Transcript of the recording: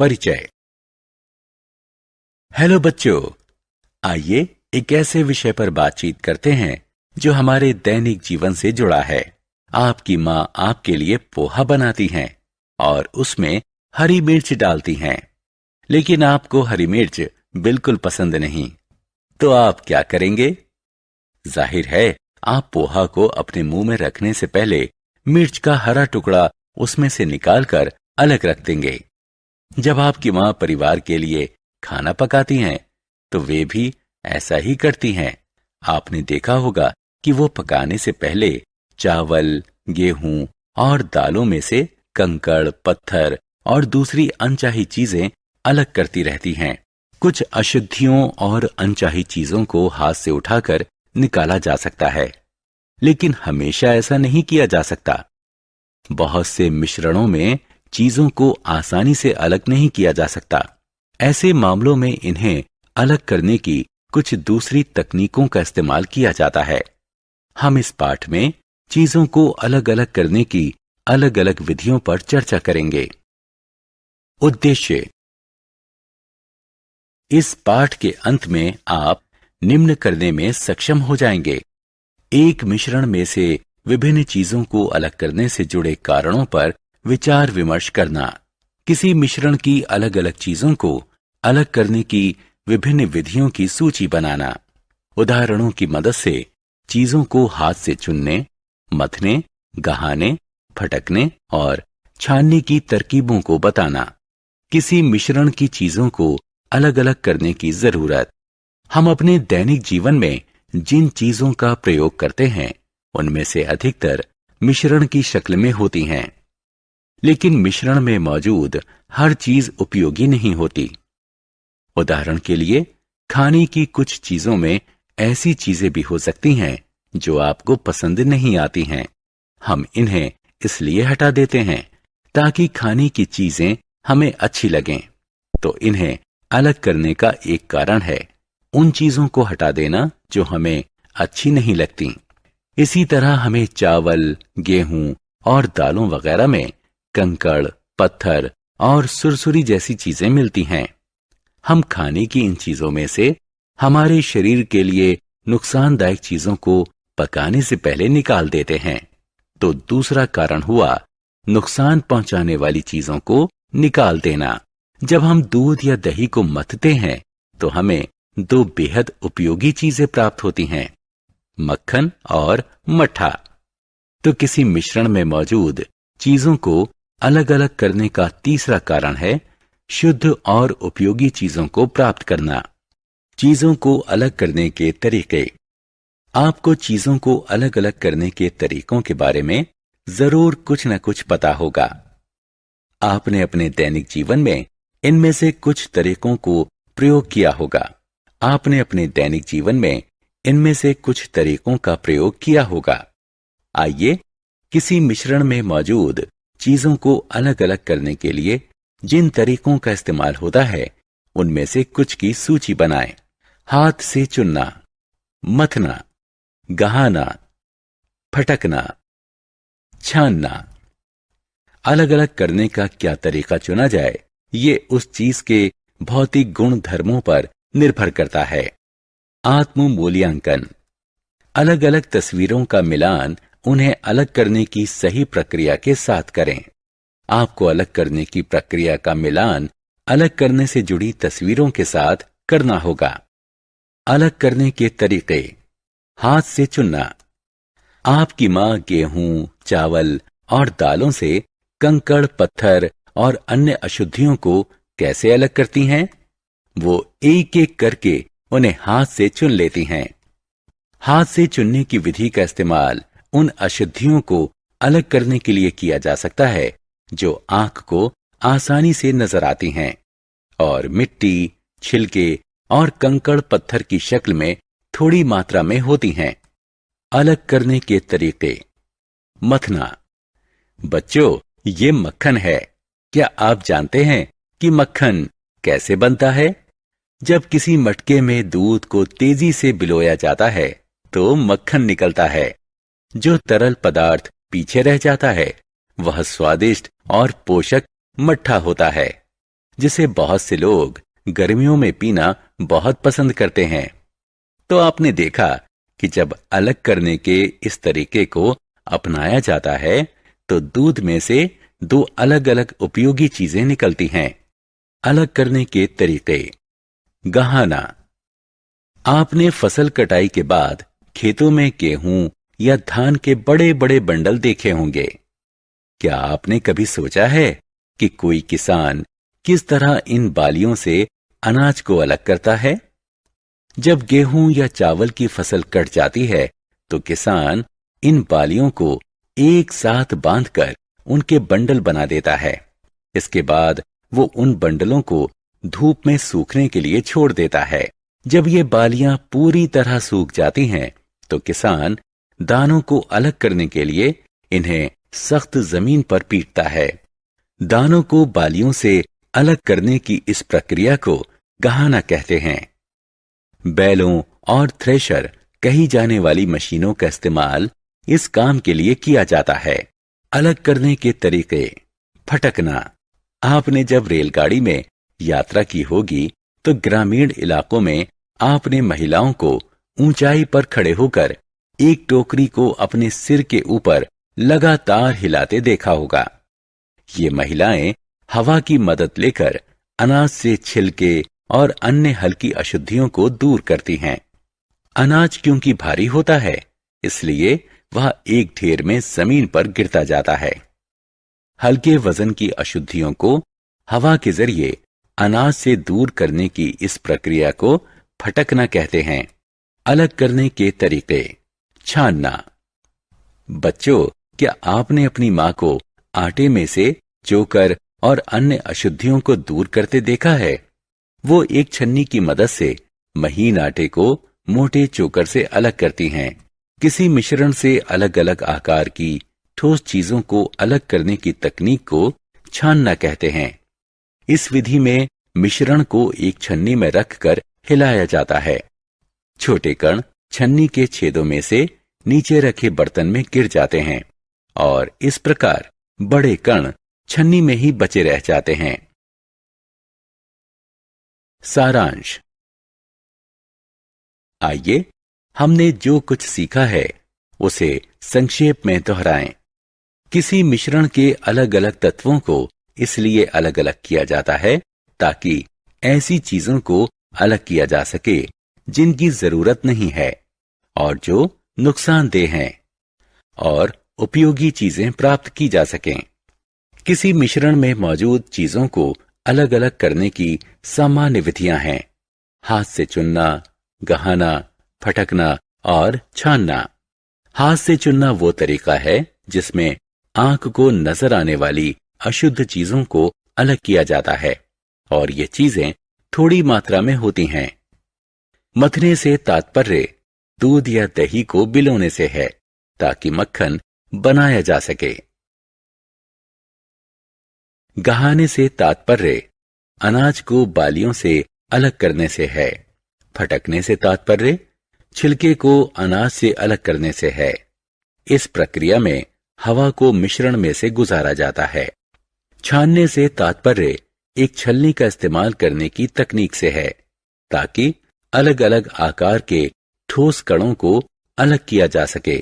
परिचय। हेलो बच्चों, आइए एक ऐसे विषय पर बातचीत करते हैं जो हमारे दैनिक जीवन से जुड़ा है। आपकी माँ आपके लिए पोहा बनाती हैं और उसमें हरी मिर्च डालती हैं, लेकिन आपको हरी मिर्च बिल्कुल पसंद नहीं, तो आप क्या करेंगे? जाहिर है, आप पोहा को अपने मुंह में रखने से पहले मिर्च का हरा टुकड़ा उसमें से निकालकर अलग रख देंगे। जब आपकी माँ परिवार के लिए खाना पकाती हैं, तो वे भी ऐसा ही करती हैं। आपने देखा होगा कि वो पकाने से पहले चावल, गेहूं और दालों में से कंकड़, पत्थर और दूसरी अनचाही चीजें अलग करती रहती हैं। कुछ अशुद्धियों और अनचाही चीजों को हाथ से उठाकर निकाला जा सकता है, लेकिन हमेशा ऐसा नहीं किया जा सकता। बहुत से मिश्रणों में चीजों को आसानी से अलग नहीं किया जा सकता। ऐसे मामलों में इन्हें अलग करने की कुछ दूसरी तकनीकों का इस्तेमाल किया जाता है। हम इस पाठ में चीजों को अलग अलग करने की अलग अलग विधियों पर चर्चा करेंगे। उद्देश्य: इस पाठ के अंत में आप निम्न करने में सक्षम हो जाएंगे। एक मिश्रण में से विभिन्न चीजों को अलग करने से जुड़े कारणों पर विचार विमर्श करना, किसी मिश्रण की अलग अलग चीजों को अलग करने की विभिन्न विधियों की सूची बनाना, उदाहरणों की मदद से चीजों को हाथ से चुनने, मथने, गहाने, फटकने और छानने की तरकीबों को बताना, किसी मिश्रण की चीजों को अलग अलग करने की जरूरत। हम अपने दैनिक जीवन में जिन चीजों का प्रयोग करते हैं, उनमें से अधिकतर मिश्रण की शक्ल में होती हैं, लेकिन मिश्रण में मौजूद हर चीज उपयोगी नहीं होती। उदाहरण के लिए, खाने की कुछ चीजों में ऐसी चीजें भी हो सकती हैं जो आपको पसंद नहीं आती हैं। हम इन्हें इसलिए हटा देते हैं ताकि खाने की चीजें हमें अच्छी लगें। तो इन्हें अलग करने का एक कारण है उन चीजों को हटा देना जो हमें अच्छी नहीं लगती। इसी तरह हमें चावल, गेहूं और दालों वगैरह में कंकड़, पत्थर और सुरसुरी जैसी चीजें मिलती हैं। हम खाने की इन चीजों में से हमारे शरीर के लिए नुकसानदायक चीजों को पकाने से पहले निकाल देते हैं। तो दूसरा कारण हुआ नुकसान पहुंचाने वाली चीजों को निकाल देना। जब हम दूध या दही को मथते हैं, तो हमें दो बेहद उपयोगी चीजें प्राप्त होती हैं, मक्खन और मट्ठा। तो किसी मिश्रण में मौजूद चीजों को अलग अलग करने का तीसरा कारण है शुद्ध और उपयोगी चीजों को प्राप्त करना। चीजों को अलग करने के तरीके। आपको चीजों को अलग अलग करने के तरीकों के बारे में जरूर कुछ न कुछ पता होगा। आपने अपने दैनिक जीवन में इनमें से कुछ तरीकों को प्रयोग किया होगा। आपने अपने दैनिक जीवन में इनमें से कुछ तरीकों का प्रयोग किया होगा। आइए किसी मिश्रण में मौजूद चीजों को अलग अलग करने के लिए जिन तरीकों का इस्तेमाल होता है, उनमें से कुछ की सूची बनाएं। हाथ से चुनना, मथना, गहाना, फटकना, छानना। अलग अलग करने का क्या तरीका चुना जाए, ये उस चीज के भौतिक गुण धर्मों पर निर्भर करता है। आत्म मूल्यांकन। अलग अलग तस्वीरों का मिलान उन्हें अलग करने की सही प्रक्रिया के साथ करें। आपको अलग करने की प्रक्रिया का मिलान अलग करने से जुड़ी तस्वीरों के साथ करना होगा। अलग करने के तरीके। हाथ से चुनना। आपकी मां गेहूं, चावल और दालों से कंकड़, पत्थर और अन्य अशुद्धियों को कैसे अलग करती हैं? वो एक एक करके उन्हें हाथ से चुन लेती हैं। हाथ से चुनने की विधि का इस्तेमाल उन अशुद्धियों को अलग करने के लिए किया जा सकता है जो आंख को आसानी से नजर आती हैं और मिट्टी, छिलके और कंकड़ पत्थर की शक्ल में थोड़ी मात्रा में होती हैं। अलग करने के तरीके। मथना। बच्चों, ये मक्खन है। क्या आप जानते हैं कि मक्खन कैसे बनता है? जब किसी मटके में दूध को तेजी से बिलोया जाता है, तो मक्खन निकलता है। जो तरल पदार्थ पीछे रह जाता है, वह स्वादिष्ट और पोषक मट्ठा होता है। जिसे बहुत से लोग गर्मियों में पीना बहुत पसंद करते हैं। तो आपने देखा कि जब अलग करने के इस तरीके को अपनाया जाता है तो दूध में से दो अलग अलग उपयोगी चीजें निकलती हैं। अलग करने के तरीके। गहाना। आपने फसल कटाई के बाद खेतों में गेहूं या धान के बड़े बड़े बंडल देखे होंगे। क्या आपने कभी सोचा है कि कोई किसान किस तरह इन बालियों से अनाज को अलग करता है? जब गेहूं या चावल की फसल कट जाती है तो किसान इन बालियों को एक साथ बांधकर उनके बंडल बना देता है। इसके बाद वो उन बंडलों को धूप में सूखने के लिए छोड़ देता है। जब ये बालियां पूरी तरह सूख जाती हैं तो किसान दानों को अलग करने के लिए इन्हें सख्त जमीन पर पीटता है। दानों को बालियों से अलग करने की इस प्रक्रिया को गहाना कहते हैं। बैलों और थ्रेशर कही जाने वाली मशीनों का इस्तेमाल इस काम के लिए किया जाता है। अलग करने के तरीके। फटकना। आपने जब रेलगाड़ी में यात्रा की होगी तो ग्रामीण इलाकों में आपने महिलाओं को ऊंचाई पर खड़े होकर एक टोकरी को अपने सिर के ऊपर लगातार हिलाते देखा होगा। ये महिलाएं हवा की मदद लेकर अनाज से छिलके और अन्य हल्की अशुद्धियों को दूर करती हैं। अनाज क्योंकि भारी होता है इसलिए वह एक ढेर में जमीन पर गिरता जाता है। हल्के वजन की अशुद्धियों को हवा के जरिए अनाज से दूर करने की इस प्रक्रिया को फटकना कहते हैं। अलग करने के तरीके। छानना। बच्चों, क्या आपने अपनी मां को आटे में से चोकर और अन्य अशुद्धियों को दूर करते देखा है? वो एक छन्नी की मदद से महीन आटे को मोटे चोकर से अलग करती हैं। किसी मिश्रण से अलग अलग आकार की ठोस चीजों को अलग करने की तकनीक को छानना कहते हैं। इस विधि में मिश्रण को एक छन्नी में रखकर हिलाया जाता है। छोटे कण छन्नी के छेदों में से नीचे रखे बर्तन में गिर जाते हैं और इस प्रकार बड़े कण छन्नी में ही बचे रह जाते हैं। सारांश। आइए हमने जो कुछ सीखा है उसे संक्षेप में दोहराएं। किसी मिश्रण के अलग अलग तत्वों को इसलिए अलग अलग किया जाता है ताकि ऐसी चीजों को अलग किया जा सके जिनकी जरूरत नहीं है और जो नुकसानदेह हैं, और उपयोगी चीजें प्राप्त की जा सकें। किसी मिश्रण में मौजूद चीजों को अलग अलग करने की सामान्य विधियां हैं। हाथ से चुनना, गहाना, फटकना और छानना। हाथ से चुनना वो तरीका है जिसमें आंख को नजर आने वाली अशुद्ध चीजों को अलग किया जाता है और ये चीजें थोड़ी मात्रा में होती हैं। मथने से तात्पर्य दूध या दही को बिलोने से है ताकि मक्खन बनाया जा सके। गहाने से तात्पर्य अनाज को बालियों से अलग करने से है। फटकने से तात्पर्य छिलके को अनाज से अलग करने से है। इस प्रक्रिया में हवा को मिश्रण में से गुजारा जाता है। छानने से तात्पर्य एक छलनी का इस्तेमाल करने की तकनीक से है ताकि अलग अलग आकार के ठोस कणों को अलग किया जा सके।